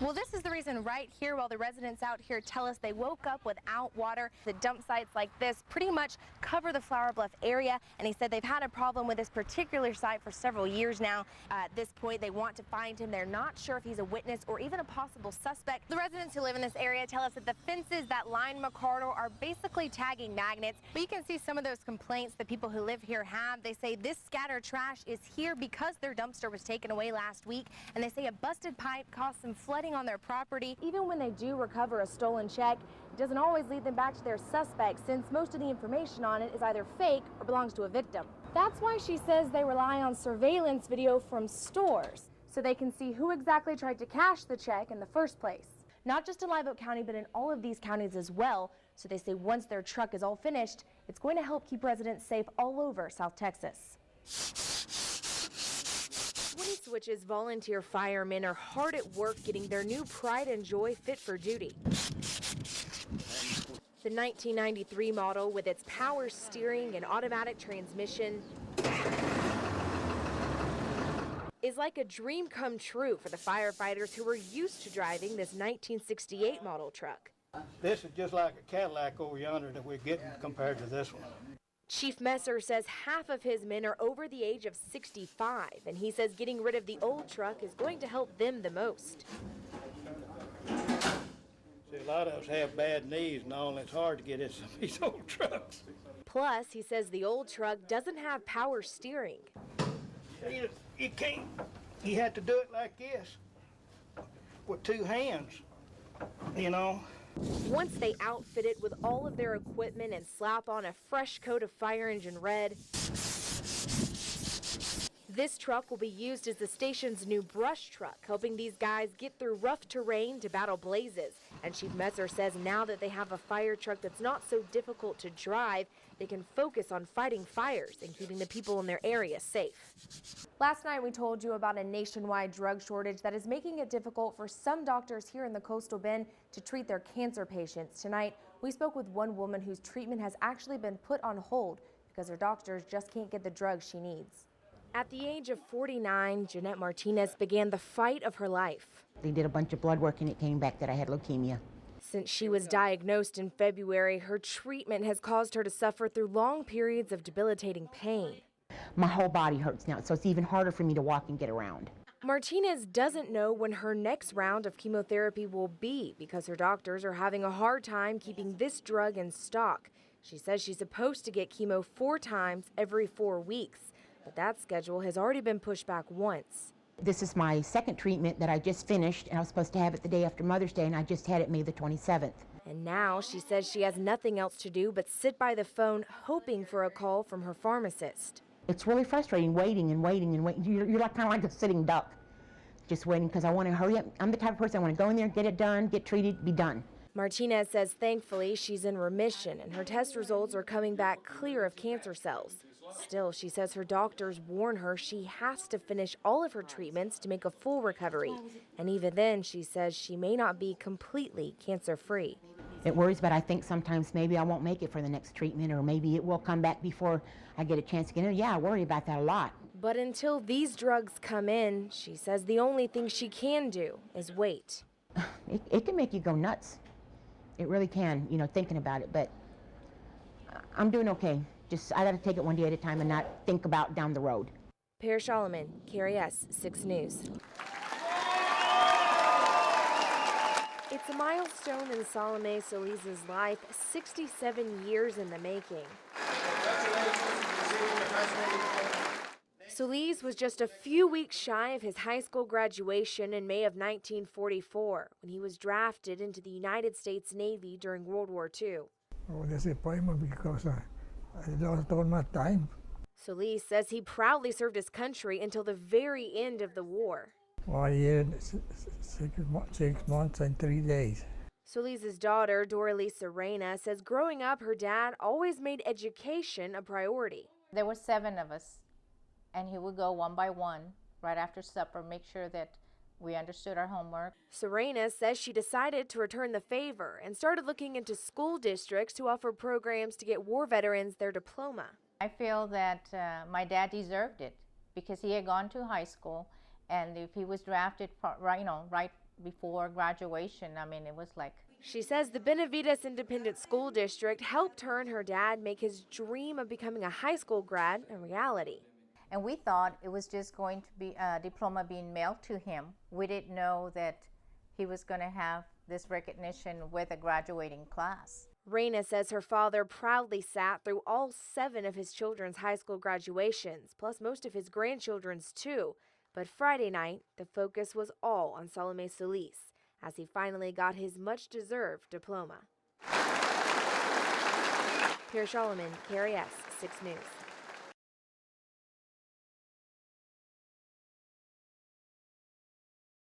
Well, this is the reason right here. While the residents out here tell us they woke up without water. The dump sites like this pretty much cover the Flower Bluff area, and he said they've had a problem with this particular site for several years now. At this point, they want to find him. They're not sure if he's a witness or even a possible suspect. The residents who live in this area tell us that the fences that line McCardle are basically tagging magnets, but you can see some of those complaints that people who live here have. They say this scattered trash is here because their dumpster was taken away last week, and they say a busted pipe caused some flooding on their property. Even when they do recover a stolen check, it doesn't always lead them back to their suspect, since most of the information on it is either fake or belongs to a victim. That's why she says they rely on surveillance video from stores so they can see who exactly tried to cash the check in the first place. Not just in Live Oak County, but in all of these counties as well. So they say once their truck is all finished, it's going to help keep residents safe all over South Texas. 20 Switch's volunteer firemen are hard at work getting their new Pride and Joy fit for duty. The 1993 model, with its power steering and automatic transmission, is like a dream come true for the firefighters who were used to driving this 1968 model truck. This is just like a Cadillac over yonder that we're getting compared to this one. Chief Messer says half of his men are over the age of 65, and he says getting rid of the old truck is going to help them the most. See, a lot of us have bad knees and all, and it's hard to get in some of these old trucks. Plus, he says the old truck doesn't have power steering. You can't. You have to do it like this, with two hands, you know. Once they outfit it with all of their equipment and slap on a fresh coat of fire engine red, this truck will be used as the station's new brush truck, helping these guys get through rough terrain to battle blazes. And Chief Messer says now that they have a fire truck that's not so difficult to drive, they can focus on fighting fires and keeping the people in their area safe. Last night we told you about a nationwide drug shortage that is making it difficult for some doctors here in the Coastal Bend to treat their cancer patients. Tonight we spoke with one woman whose treatment has actually been put on hold because her doctors just can't get the drugs she needs. At the age of 49, Jeanette Martinez began the fight of her life. They did a bunch of blood work and it came back that I had leukemia. Since she was diagnosed in February, her treatment has caused her to suffer through long periods of debilitating pain. My whole body hurts now, so it's even harder for me to walk and get around. Martinez doesn't know when her next round of chemotherapy will be because her doctors are having a hard time keeping this drug in stock. She says she's supposed to get chemo 4 times every 4 weeks, but that schedule has already been pushed back once. This is my second treatment that I just finished, and I was supposed to have it the day after Mother's Day, and I just had it May the 27th. And now she says she has nothing else to do but sit by the phone hoping for a call from her pharmacist. It's really frustrating, waiting and waiting and waiting. You're like kind of like a sitting duck, just waiting because I want to hurry up. I'm the type of person I want to go in there, get it done, get treated, be done. Martinez says thankfully she's in remission and her test results are coming back clear of cancer cells. Still, she says her doctors warn her she has to finish all of her treatments to make a full recovery. And even then, she says she may not be completely cancer-free. It worries, but I think sometimes maybe I won't make it for the next treatment, or maybe it will come back before I get a chance to get in. Yeah, I worry about that a lot. But until these drugs come in, she says the only thing she can do is wait. It can make you go nuts. It really can, you know, thinking about it, but I'm doing okay. Just, I got to take it one day at a time and not think about down the road. Per Solomon, KRS 6 News. It's a milestone in Salome Solis's life, 67 years in the making. Solis was just a few weeks shy of his high school graduation in May of 1944 when he was drafted into the United States Navy during World War II. Oh, disappointment because I lost all my time. Solis says he proudly served his country until the very end of the war. 1 year, 6 months and 3 days. Solis's daughter, Doralisa Reyna, says growing up, her dad always made education a priority. There were 7 of us, and he would go one by one right after supper, make sure that we understood our homework. Serena says she decided to return the favor and started looking into school districts to offer programs to get war veterans their diploma. I feel that my dad deserved it because he had gone to high school, and if he was drafted right before graduation. I mean, it was like, She says the Benavides Independent School District helped her and her dad make his dream of becoming a high school grad a reality. and we thought it was just going to be a diploma being mailed to him. We didn't know that he was going to have this recognition with a graduating class. Raina says her father proudly sat through all 7 of his children's high school graduations, plus most of his grandchildren's too. But Friday night, the focus was all on Salome Solis, as he finally got his much-deserved diploma. Pierre Solomon, KRS 6 News.